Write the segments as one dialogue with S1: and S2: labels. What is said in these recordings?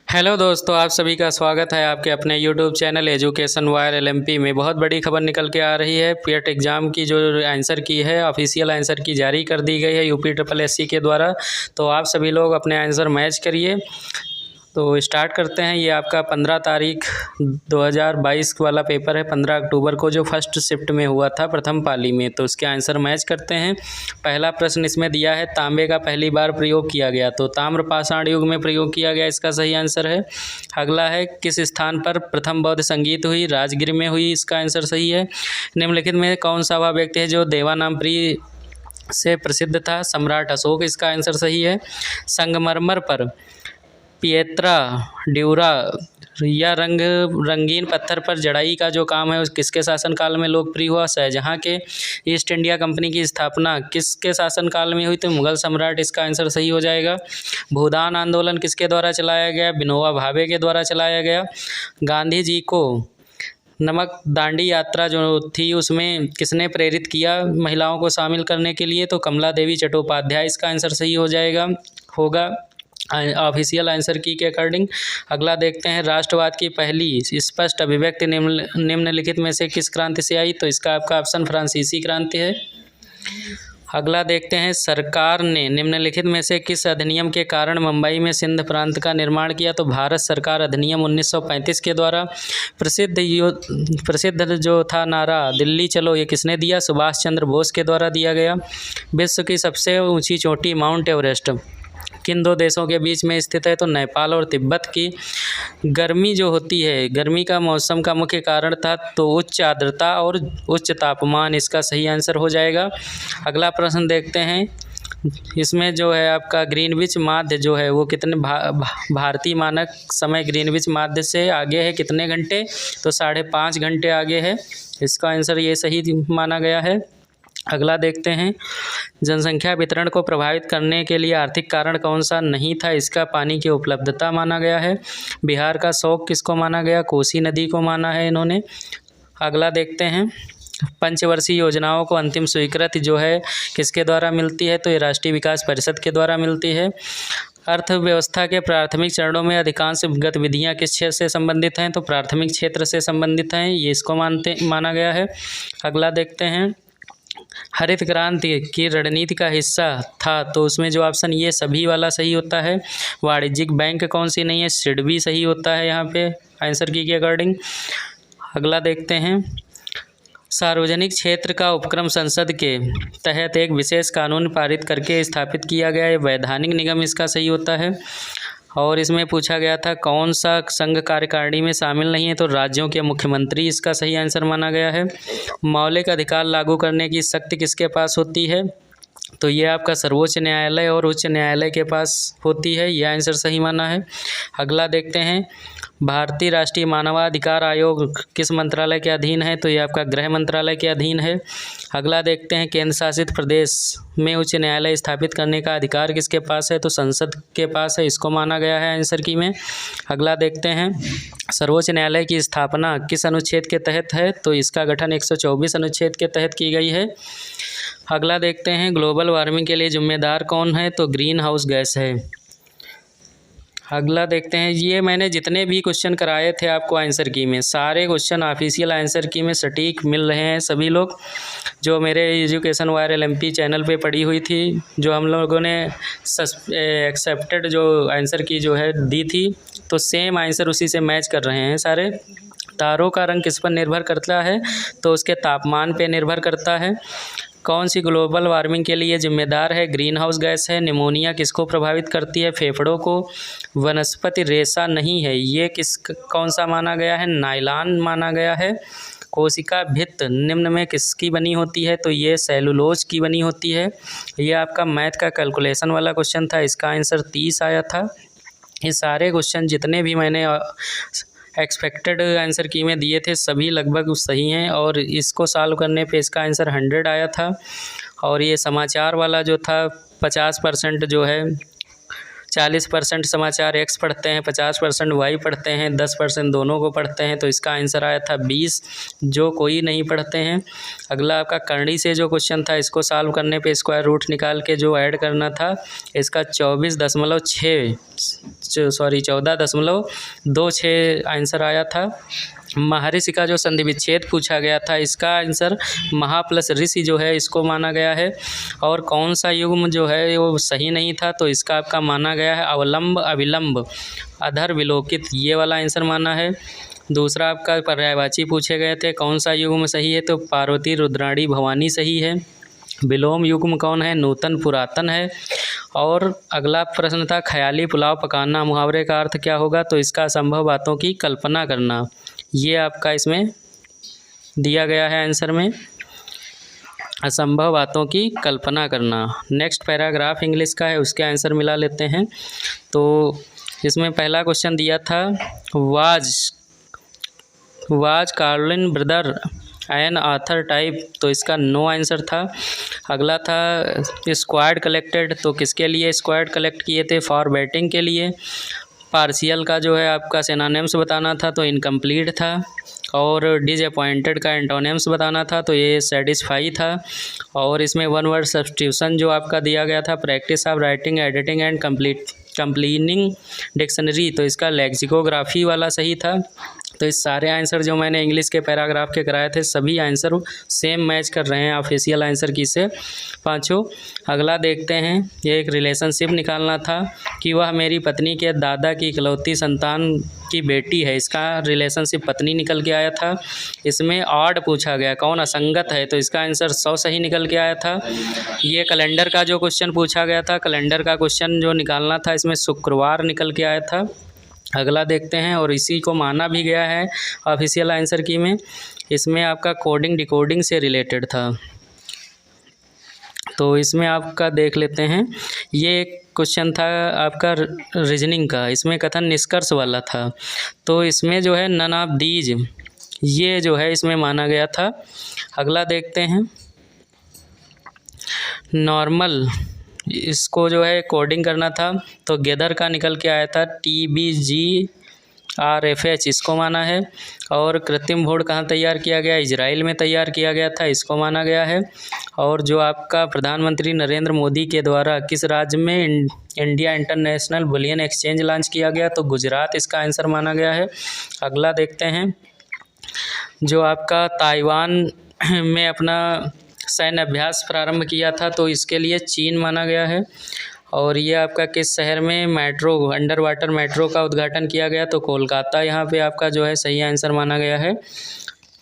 S1: Hello दोस्तों, आप सभी का स्वागत है आपके अपने YouTube channel education wire LMP में। बहुत बड़ी खबर निकल के आ रही है। पीएट एग्ज़ाम की जो आंसर की है, ऑफिशियल आंसर की जारी कर दी गई है यूपी ट्रिपल एससी के द्वारा। तो आप सभी लोग अपने आंसर मैच करिए। तो स्टार्ट करते हैं। ये आपका 15 तारीख 2022 वाला पेपर है, 15 अक्टूबर को, जो फर्स्ट शिफ्ट में हुआ था प्रथम पाली में। तो उसके आंसर मैच करते हैं। पहला प्रश्न इसमें दिया है, तांबे का पहली बार प्रयोग किया गया। तो ताम्र पाषाण युग में प्रयोग किया गया, इसका सही आंसर है। अगला है, किस स्थान पर प्रथम बौद्ध संगीत हुई? राजगीर में हुई, इसका आंसर सही है। निम्नलिखित में कौन सा वह व्यक्ति है जो देवानाम्प्री से प्रसिद्ध था? सम्राट अशोक, इसका आंसर सही है। संगमरमर पर पिएत्रा ड्यूरा या रंगीन पत्थर पर जड़ाई का जो काम है, उस किसके शासनकाल में लोकप्रिय हुआ? शाहजहाँ के। ईस्ट इंडिया कंपनी की स्थापना किसके शासनकाल में हुई? तो मुगल सम्राट, इसका आंसर सही हो जाएगा। भूदान आंदोलन किसके द्वारा चलाया गया? विनोबा भावे के द्वारा चलाया गया। गांधी जी को नमक दांडी यात्रा जो थी, उसमें किसने प्रेरित किया महिलाओं को शामिल करने के लिए? तो कमला देवी चट्टोपाध्याय, इसका आंसर सही हो जाएगा होगा ऑफिशियल आंसर की के अकॉर्डिंग। अगला देखते हैं, राष्ट्रवाद की पहली स्पष्ट अभिव्यक्ति निम्नलिखित में से किस क्रांति से आई? तो इसका आपका ऑप्शन फ्रांसीसी क्रांति है। अगला देखते हैं, सरकार ने निम्नलिखित में से किस अधिनियम के कारण मुंबई में सिंध प्रांत का निर्माण किया? तो भारत सरकार अधिनियम 1935 के द्वारा। प्रसिद्ध जो था नारा दिल्ली चलो, ये किसने दिया? सुभाष चंद्र बोस के द्वारा दिया गया। विश्व की सबसे ऊंची चोटी माउंट एवरेस्ट किन दो देशों के बीच में स्थित है? तो नेपाल और तिब्बत की। गर्मी जो होती है, गर्मी का मौसम का मुख्य कारण था तो उच्च आर्द्रता और उच्च तापमान, इसका सही आंसर हो जाएगा। अगला प्रश्न देखते हैं। इसमें जो है आपका ग्रीनविच माध्य जो है वो कितने भारतीय मानक समय ग्रीनविच माध्य से आगे है कितने घंटे? तो 5.5 घंटे आगे है। इसका आंसर ये सही माना गया है। अगला देखते हैं, जनसंख्या वितरण को प्रभावित करने के लिए आर्थिक कारण कौन सा नहीं था? इसका पानी की उपलब्धता माना गया है। बिहार का शौक किसको माना गया? कोसी नदी को माना है इन्होंने। अगला देखते हैं, पंचवर्षीय योजनाओं को अंतिम स्वीकृति जो है किसके द्वारा मिलती है? तो ये राष्ट्रीय विकास परिषद के द्वारा मिलती है। अर्थव्यवस्था के प्राथमिक चरणों में अधिकांश गतिविधियां किस क्षेत्र से संबंधित हैं? तो प्राथमिक क्षेत्र से संबंधित हैं, ये इसको माना गया है। अगला देखते हैं, हरित क्रांति की रणनीति का हिस्सा था, तो उसमें जो ऑप्शन ये सभी वाला सही होता है। वाणिज्यिक बैंक कौन सी नहीं है? सिडबी सही होता है यहाँ पे आंसर की के अकॉर्डिंग। अगला देखते हैं, सार्वजनिक क्षेत्र का उपक्रम संसद के तहत एक विशेष कानून पारित करके स्थापित किया गया है, वैधानिक निगम, इसका सही होता है। और इसमें पूछा गया था कौन सा संघ कार्यकारिणी में शामिल नहीं है? तो राज्यों के मुख्यमंत्री, इसका सही आंसर माना गया है। मौलिक अधिकार लागू करने की शक्ति किसके पास होती है? तो ये आपका सर्वोच्च न्यायालय और उच्च न्यायालय के पास होती है, यह आंसर सही माना है। अगला देखते हैं, भारतीय राष्ट्रीय मानवाधिकार आयोग किस मंत्रालय के अधीन है? तो ये आपका गृह मंत्रालय के अधीन है। अगला देखते हैं, केंद्र शासित प्रदेश में उच्च न्यायालय स्थापित करने का अधिकार किसके पास है? तो संसद के पास है, इसको माना गया है आंसर की में। अगला देखते हैं, सर्वोच्च न्यायालय की स्थापना किस अनुच्छेद के तहत है? तो इसका गठन 124 अनुच्छेद के तहत की गई है। अगला देखते हैं, ग्लोबल वार्मिंग के लिए जिम्मेदार कौन है? तो ग्रीन हाउस गैस है। अगला देखते हैं, ये मैंने जितने भी क्वेश्चन कराए थे आपको आंसर की में, सारे क्वेश्चन ऑफिशियल आंसर की में सटीक मिल रहे हैं। सभी लोग जो मेरे एजुकेशन वायर एलएमपी चैनल पे पड़ी हुई थी, जो हम लोगों ने एक्सेप्टेड जो आंसर की जो है दी थी, तो सेम आंसर उसी से मैच कर रहे हैं सारे। तारों का रंग किस पर निर्भर करता है? तो उसके तापमान पे निर्भर करता है। कौन सी ग्लोबल वार्मिंग के लिए जिम्मेदार है? ग्रीन हाउस गैस है। निमोनिया किसको प्रभावित करती है? फेफड़ों को। वनस्पति रेशा नहीं है, ये कौन सा माना गया है? नायलॉन माना गया है। कोशिका भित्त निम्न में किसकी बनी होती है? तो ये सेलुलोज की बनी होती है। ये आपका मैथ का कैलकुलेशन वाला क्वेश्चन था, इसका आंसर 30 आया था। ये सारे क्वेश्चन जितने भी मैंने एक्सपेक्टेड आंसर की में दिए थे सभी लगभग सही हैं, और इसको सॉल्व करने पे इसका आंसर 100 आया था। और ये समाचार वाला जो था 50% जो है 40% समाचार एक्स पढ़ते हैं, 50% वाई पढ़ते हैं, 10% दोनों को पढ़ते हैं। तो इसका आंसर आया था 20, जो कोई नहीं पढ़ते हैं। अगला आपका करणी से जो क्वेश्चन था, इसको सॉल्व करने पे स्क्वायर रूट निकाल के जो ऐड करना था, इसका 14.26 आंसर आया था। महर्षि का जो संधि विच्छेद पूछा गया था, इसका आंसर महा प्लस ऋषि जो है इसको माना गया है। और कौन सा युग्म जो है वो सही नहीं था, तो इसका आपका माना गया है अवलंब अविलंब अधर विलोकित, ये वाला आंसर माना है। दूसरा आपका पर्यायवाची पूछे गए थे, कौन सा युग्म सही है, तो पार्वती रुद्राणी भवानी सही है। विलोम युग्म कौन है, नूतन पुरातन है। और अगला प्रश्न था ख्याली पुलाव पकाना, मुहावरे का अर्थ क्या होगा, तो इसका असंभव बातों की कल्पना करना, ये आपका इसमें दिया गया है आंसर में, असंभव बातों की कल्पना करना। नेक्स्ट पैराग्राफ इंग्लिश का है, उसके आंसर मिला लेते हैं। तो इसमें पहला क्वेश्चन दिया था was Carlin brother an author type, तो इसका नो आंसर था। अगला था स्क्वाड कलेक्टेड, तो किसके लिए स्क्वाड कलेक्ट किए थे, फॉर बैटिंग के लिए। पार्शियल का जो है आपका सिनोनिम्स बताना था, तो इनकम्प्लीट था। और डिसअपॉइंटेड का एंटोनिम्स बताना था, तो ये सेटिस्फाई था। और इसमें वन वर्ड सब्स्टिट्यूशन जो आपका दिया गया था, practice of writing editing and compiling dictionary, तो इसका लेक्सिकोग्राफी वाला सही था। तो इस सारे आंसर जो मैंने इंग्लिश के पैराग्राफ के कराए थे, सभी आंसर सेम मैच कर रहे हैं ऑफिशियल आंसर की से पांचों। अगला देखते हैं, ये एक रिलेशनशिप निकालना था कि वह मेरी पत्नी के दादा की इकलौती संतान की बेटी है, इसका रिलेशनशिप पत्नी निकल के आया था। इसमें ऑड पूछा गया, कौन असंगत है, तो इसका आंसर 100 सही निकल के आया था। ये कैलेंडर का जो क्वेश्चन पूछा गया था, कैलेंडर का क्वेश्चन जो निकालना था, इसमें शुक्रवार निकल के आया था। अगला देखते हैं, और इसी को माना भी गया है ऑफिशियल आंसर की में। इसमें आपका कोडिंग डिकोडिंग से रिलेटेड था, तो इसमें आपका देख लेते हैं। ये एक क्वेश्चन था आपका रीजनिंग का, इसमें कथन निष्कर्ष वाला था। तो इसमें जो है नन ऑफ दीज, ये जो है इसमें माना गया था। अगला देखते हैं, नॉर्मल, इसको जो है कोडिंग करना था, तो गेदर का निकल के आया था TBGRFH, इसको माना है। और कृत्रिम भ्रूण कहाँ तैयार किया गया, इजराइल में तैयार किया गया था, इसको माना गया है। और जो आपका प्रधानमंत्री नरेंद्र मोदी के द्वारा किस राज्य में India international bullion exchange launch किया गया, तो गुजरात इसका आंसर माना गया है। अगला देखते हैं, जो आपका ताइवान में अपना सैन्य अभ्यास प्रारंभ किया था, तो इसके लिए चीन माना गया है। और ये आपका किस शहर में मेट्रो, अंडर वाटर मेट्रो का उद्घाटन किया गया, तो कोलकाता यहाँ पे आपका जो है सही आंसर माना गया है।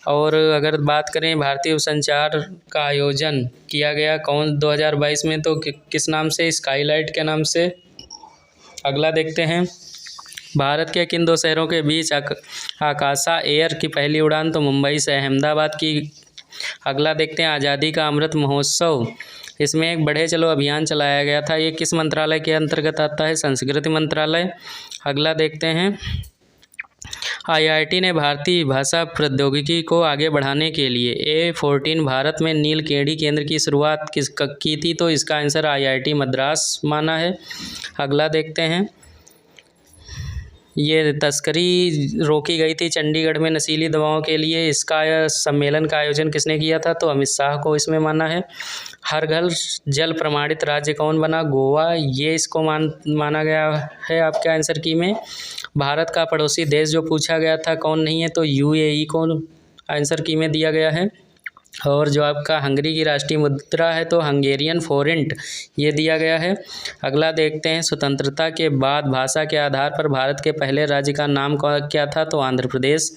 S1: और अगर बात करें भारतीय संचार का आयोजन किया गया कौन 2022 में, तो किस नाम से, स्काईलाइट के नाम से। अगला देखते हैं, भारत के किन दो शहरों के बीच आकाशा एयर की पहली उड़ान, तो मुंबई से अहमदाबाद की। अगला देखते हैं, आज़ादी का अमृत महोत्सव, इसमें एक बढ़े चलो अभियान चलाया गया था, ये किस मंत्रालय के अंतर्गत आता है, संस्कृति मंत्रालय। अगला देखते हैं, IIT ने भारतीय भाषा प्रौद्योगिकी को आगे बढ़ाने के लिए A14 भारत में नीलकेणी केंद्र की शुरुआत की थी, तो इसका आंसर IIT मद्रास माना है। अगला देखते हैं, ये तस्करी रोकी गई थी चंडीगढ़ में नशीली दवाओं के लिए, इसका सम्मेलन का आयोजन किसने किया था, तो अमित शाह को इसमें माना है। हर घर जल प्रमाणित राज्य कौन बना, गोवा, ये इसको माना गया है आपके आंसर की में। भारत का पड़ोसी देश जो पूछा गया था कौन नहीं है, तो UAE को आंसर की में दिया गया है। और जो आपका हंगरी की राष्ट्रीय मुद्रा है, तो हंगेरियन फोरेंट, ये दिया गया है। अगला देखते हैं, स्वतंत्रता के बाद भाषा के आधार पर भारत के पहले राज्य का नाम क्या था, तो आंध्र प्रदेश।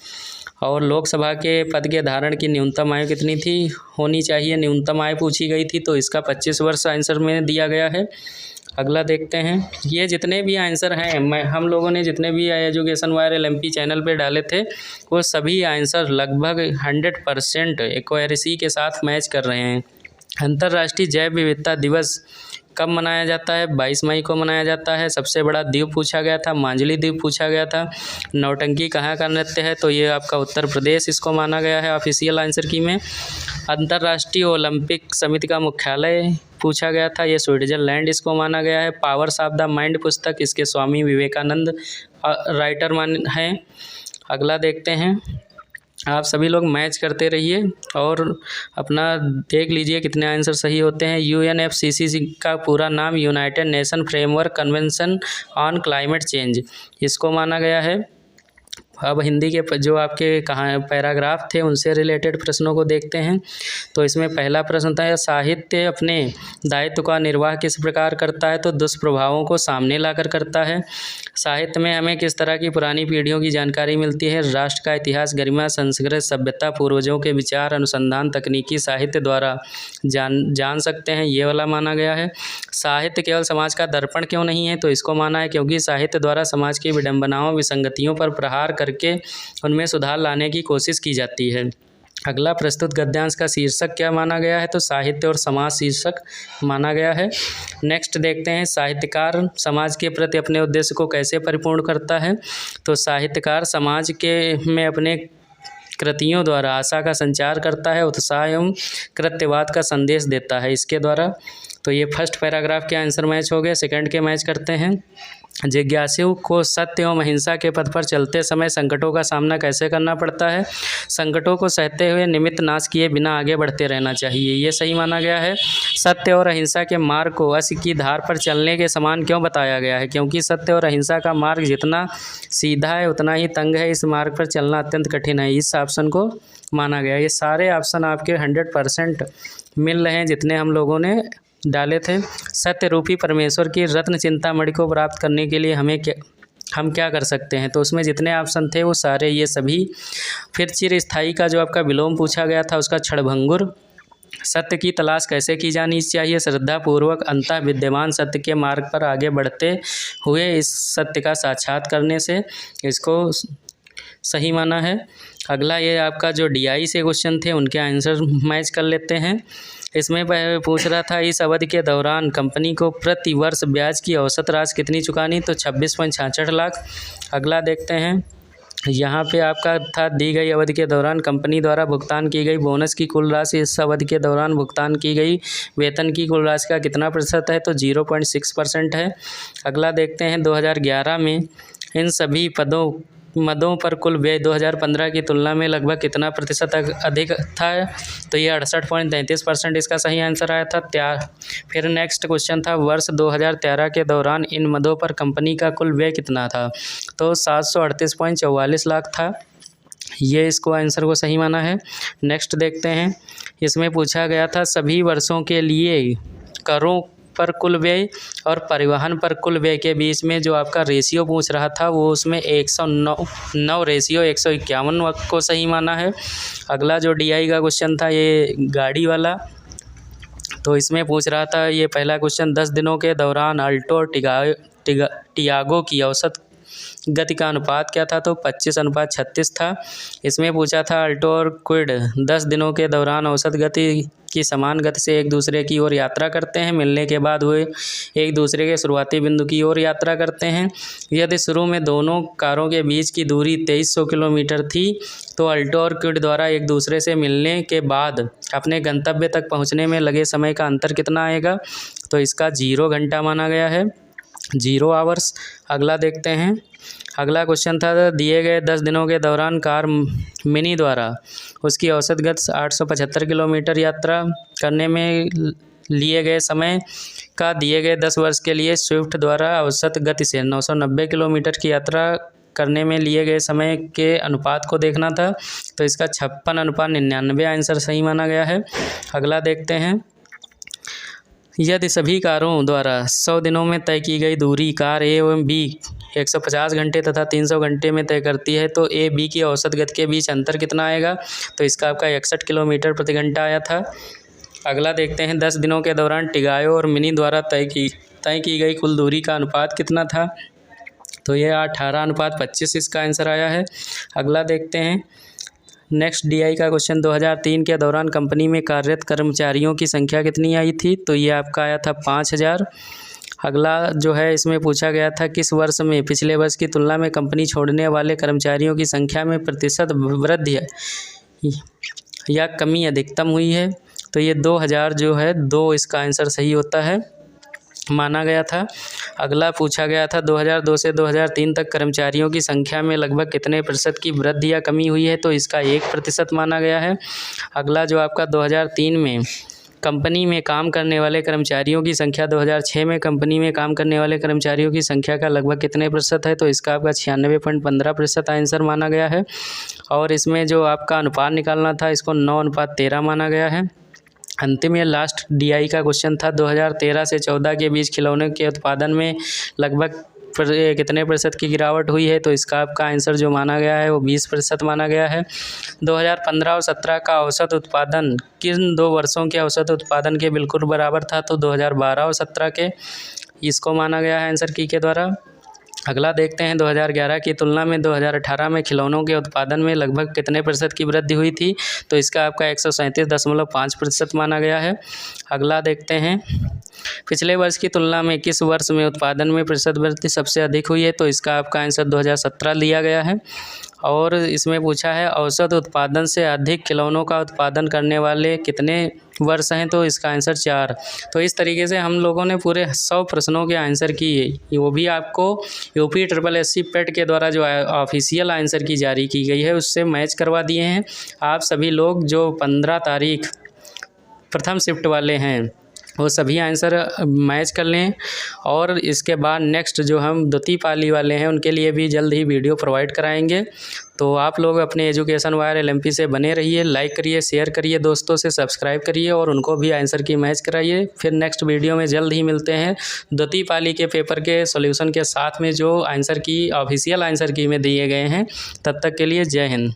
S1: और लोकसभा के पद के धारण की न्यूनतम आयु कितनी थी होनी चाहिए, न्यूनतम आयु पूछी गई थी, तो इसका 25 वर्ष आंसर में दिया गया है। अगला देखते हैं, ये जितने भी आंसर हैं, हम लोगों ने जितने भी एजुकेशन वायर LMP चैनल पे डाले थे, वो सभी आंसर लगभग 100% एक्यूरेसी के साथ मैच कर रहे हैं। अंतर्राष्ट्रीय जैव विविधता दिवस कब मनाया जाता है, 22 मई को मनाया जाता है। सबसे बड़ा द्वीप पूछा गया था, मांजुली द्वीप पूछा गया था। नौटंकी कहाँ का नृत्य है, तो ये आपका उत्तर प्रदेश इसको माना गया है ऑफिशियल आंसर की में। अंतर्राष्ट्रीय ओलंपिक समिति का मुख्यालय पूछा गया था, ये स्विट्जरलैंड इसको माना गया है। पावर्स ऑफ द माइंड पुस्तक इसके स्वामी विवेकानंद राइटर मान हैं। अगला देखते हैं, आप सभी लोग मैच करते रहिए और अपना देख लीजिए कितने आंसर सही होते हैं। UNFCCC का पूरा नाम United nation framework convention on climate change इसको माना गया है। अब हिंदी के जो आपके कहाँ पैराग्राफ थे उनसे रिलेटेड प्रश्नों को देखते हैं। तो इसमें पहला प्रश्न था, साहित्य अपने दायित्व का निर्वाह किस प्रकार करता है? तो दुष्प्रभावों को सामने लाकर करता है। साहित्य में हमें किस तरह की पुरानी पीढ़ियों की जानकारी मिलती है? राष्ट्र का इतिहास, गरिमा, संस्कृत, सभ्यता, पूर्वजों के विचार, अनुसंधान, तकनीकी साहित्य द्वारा जान सकते हैं, ये वाला माना गया है। साहित्य केवल समाज का दर्पण क्यों नहीं है? तो इसको माना है क्योंकि साहित्य द्वारा समाज की विडंबनाओं, विसंगतियों पर प्रहार करके उनमें सुधार लाने की कोशिश की जाती है। अगला, प्रस्तुत गद्यांश का शीर्षक क्या माना गया है? तो साहित्य और समाज शीर्षक माना गया है। नेक्स्ट देखते हैं, साहित्यकार समाज के प्रति अपने उद्देश्य को कैसे परिपूर्ण करता है? तो साहित्यकार समाज के में अपने कृतियों द्वारा आशा का संचार करता है, उत्साह एवं कृत्यवाद का संदेश देता है इसके द्वारा। तो ये फर्स्ट पैराग्राफ के आंसर मैच हो गए। सेकंड के मैच करते हैं, जिज्ञासु को सत्य एवं अहिंसा के पथ पर चलते समय संकटों का सामना कैसे करना पड़ता है? संकटों को सहते हुए निमित्त नाश किए बिना आगे बढ़ते रहना चाहिए, ये सही माना गया है। सत्य और अहिंसा के मार्ग को अश्व की धार पर चलने के समान क्यों बताया गया है? क्योंकि सत्य और अहिंसा का मार्ग जितना सीधा है उतना ही तंग है, इस मार्ग पर चलना अत्यंत कठिन है, इस ऑप्शन को माना गया। ये सारे ऑप्शन आपके 100% मिल रहे हैं जितने हम लोगों ने डाले थे। सत्य रूपी परमेश्वर की रत्न चिंतामणि को प्राप्त करने के लिए हम क्या कर सकते हैं? तो उसमें जितने ऑप्शन थे वो सारे ये सभी। फिर चिरस्थायी का जो आपका विलोम पूछा गया था उसका क्षणभंगुर। सत्य की तलाश कैसे की जानी चाहिए? श्रद्धापूर्वक अंतः विद्यमान सत्य के मार्ग पर आगे बढ़ते हुए इस सत्य का साक्षात करने से, इसको सही माना है। अगला, ये आपका जो DI से क्वेश्चन थे उनके आंसर मैच कर लेते हैं। इसमें पूछ रहा था, इस अवधि के दौरान कंपनी को प्रति वर्ष ब्याज की औसत राशि कितनी चुकानी? तो 26.66 लाख। अगला देखते हैं, यहाँ पे आपका था, दी गई अवधि के दौरान कंपनी द्वारा भुगतान की गई बोनस की कुल राशि इस अवधि के दौरान भुगतान की गई वेतन की कुल राशि का कितना प्रतिशत है? तो 0.6% है। अगला देखते हैं, 2011 में इन सभी मदों पर कुल व्यय 2015 की तुलना में लगभग कितना प्रतिशत अधिक था? तो ये 68.33% इसका सही आंसर आया था। फिर नेक्स्ट क्वेश्चन था, वर्ष 2013 के दौरान इन मदों पर कंपनी का कुल व्यय कितना था? तो 738.44 लाख था, ये इसको आंसर को सही माना है। नेक्स्ट देखते हैं, इसमें पूछा गया था, सभी वर्षों के लिए करों पर कुल व्यय और परिवहन पर कुल व्यय के बीच में जो आपका रेशियो पूछ रहा था वो उसमें 109 रेशियो 151 को सही माना है। अगला जो DI का क्वेश्चन था ये गाड़ी वाला, तो इसमें पूछ रहा था, ये पहला क्वेश्चन, 10 दिनों के दौरान अल्टो और टियागो की औसत गति का अनुपात क्या था? तो 25:36 था। इसमें पूछा था, अल्टो और क्विड 10 दिनों के दौरान औसत गति की समान गति से एक दूसरे की ओर यात्रा करते हैं, मिलने के बाद वे एक दूसरे के शुरुआती बिंदु की ओर यात्रा करते हैं। यदि शुरू में दोनों कारों के बीच की दूरी 2300 किलोमीटर थी तो अल्टो और क्विड द्वारा एक दूसरे से मिलने के बाद अपने गंतव्य तक पहुंचने में लगे समय का अंतर कितना आएगा? तो इसका 0 घंटा माना गया है, 0 आवर्स। अगला देखते हैं, अगला क्वेश्चन था, दिए गए 10 दिनों के दौरान कार मिनी द्वारा उसकी औसत गति 875 किलोमीटर यात्रा करने में लिए गए समय का दिए गए 10 वर्ष के लिए स्विफ्ट द्वारा औसत गति से 990 किलोमीटर की यात्रा करने में लिए गए समय के अनुपात को देखना था। तो इसका 56:99 आंसर सही माना गया है। अगला देखते हैं, यदि सभी कारों द्वारा 100 दिनों में तय की गई दूरी कार A एवं B 150 घंटे तथा 300 घंटे में तय करती है तो A B की औसत गति के बीच अंतर कितना आएगा? तो इसका आपका 61 किलोमीटर प्रति घंटा आया था। अगला देखते हैं, 10 दिनों के दौरान टिगायो और मिनी द्वारा तय की गई कुल दूरी का अनुपात कितना था? तो ये 18:25 इसका आंसर आया है। अगला देखते हैं, नेक्स्ट DI का क्वेश्चन, 2003 के दौरान कंपनी में कार्यरत कर्मचारियों की संख्या कितनी आई थी? तो ये आपका आया था 5000। अगला जो है, इसमें पूछा गया था, किस वर्ष में पिछले वर्ष की तुलना में कंपनी छोड़ने वाले कर्मचारियों की संख्या में प्रतिशत वृद्धि या कमी अधिकतम हुई है? तो ये 2000 जो है 2 इसका आंसर सही होता है माना गया था। अगला पूछा गया था 2002 से 2003 तक कर्मचारियों की संख्या में लगभग कितने प्रतिशत की वृद्धि या कमी हुई है, तो इसका 1% माना गया है। अगला जो आपका 2003 में कंपनी में काम करने वाले कर्मचारियों की संख्या 2006 में कंपनी में काम करने वाले कर्मचारियों की संख्या का लगभग कितने प्रतिशत है, तो इसका आपका 96.15% आंसर माना गया है। और इसमें जो आपका अनुपात निकालना था इसको 9:13 माना गया है। अंतिम या लास्ट DI का क्वेश्चन था 2013 से 14 के बीच खिलौने के उत्पादन में लगभग कितने प्रतिशत की गिरावट हुई है, तो इसका आपका आंसर जो माना गया है वो 20% माना गया है। 2015 और 17 का औसत उत्पादन किन 2 वर्षों के औसत उत्पादन के बिल्कुल बराबर था, तो 2012 और 17 के, इसको माना गया है आंसर की के द्वारा। अगला देखते हैं 2011 की तुलना में 2018 में खिलौनों के उत्पादन में लगभग कितने प्रतिशत की वृद्धि हुई थी, तो इसका आपका 137.5% माना गया है। अगला देखते हैं पिछले वर्ष की तुलना में किस वर्ष में उत्पादन में प्रतिशत वृद्धि सबसे अधिक हुई है, तो इसका आपका आंसर 2017 लिया गया है। और इसमें पूछा है औसत उत्पादन से अधिक खिलौनों का उत्पादन करने वाले कितने वर्ष हैं, तो इसका आंसर 4। तो इस तरीके से हम लोगों ने पूरे 100 प्रश्नों के आंसर किए, वो भी आपको UPSSC पेट के द्वारा जो ऑफिशियल आंसर की जारी की गई है उससे मैच करवा दिए हैं। आप सभी लोग जो 15 तारीख प्रथम शिफ्ट वाले हैं वो सभी आंसर मैच कर लें, और इसके बाद नेक्स्ट जो हम द्वितीय पाली वाले हैं उनके लिए भी जल्द ही वीडियो प्रोवाइड कराएंगे। तो आप लोग अपने एजुकेशन वायर LMP से बने रहिए, लाइक करिए, शेयर करिए, दोस्तों से सब्सक्राइब करिए और उनको भी आंसर की मैच कराइए। फिर नेक्स्ट वीडियो में जल्द ही मिलते हैं द्वितीय पाली के पेपर के सॉल्यूशन के साथ में जो आंसर की ऑफिशियल आंसर की में दिए गए हैं। तब तक के लिए जय हिंद।